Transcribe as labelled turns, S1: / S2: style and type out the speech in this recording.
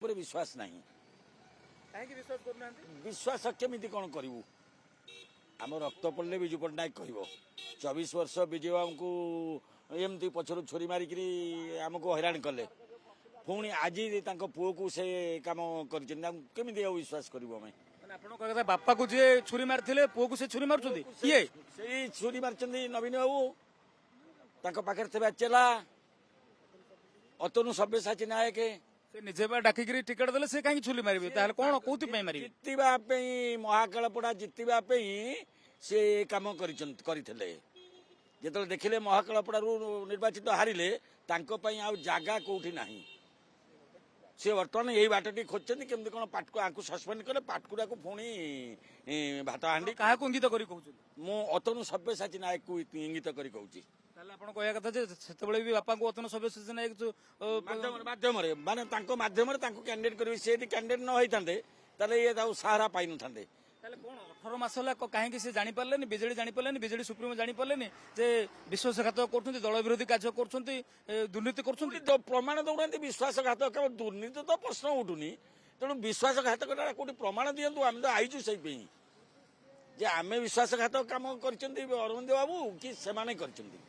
S1: विश्वास नहीं
S2: विश्वास करना
S1: विश्वास केमी कौन करूँ आम रक्त पड़े विजु पट्टनायक कह 24 वर्ष विजय बाबू को एमती पछर छोरी मारिक आमको हैरान कले पुणी आज पुओ को से कम करमी विश्वास करूँ आम
S2: आप बापा को जी छुरी मारी पुओ को से छुरी मार्च किए
S1: से छुरी मारी नवीन बाबू पाखे थे चेला अतनु सब्यसाची नायक
S2: से निजे डाकिकी टिकेट देले से कहीं छुरी मारे कौन कौन मारे
S1: जितवाई महाकालपड़ा जितवाई से कम करते जो देखिले महाकालपड़ा निर्वाचित हारिले जगह कौटी ना सी बर्तमान यही बाटटी खोजते केमती कौन पाटकु आपको सस्पेंड कले पाटकुरा को पुणी भात हांडी
S2: क्या इंगित कर
S1: मु अतनु सब्यसाची नायक को इंगित कर कहूँ
S2: कहया कथा से भी बापा को अतन सब्यसाची नायक
S1: माध्यम माने माध्यम कैंडिडेट करेंगे सी कैंडिडेट न होता ये सहारा पाई न था
S2: कौन 18 मास कहीं से जापारे विजेडी जापारे विजेडी सुप्रीमो जापारे जे विश्वासघातक कर दल विरोधी कार्य कर दुर्नीति कर
S1: प्रमाण दौरा विश्वासघातक दुर्नीति तो प्रश्न उठुनी तेणु विश्वासघातक कौटी प्रमाण दिंतु आम तो आईचु से आम विश्वासघातक कम कर अरविंद बाबू कि से कर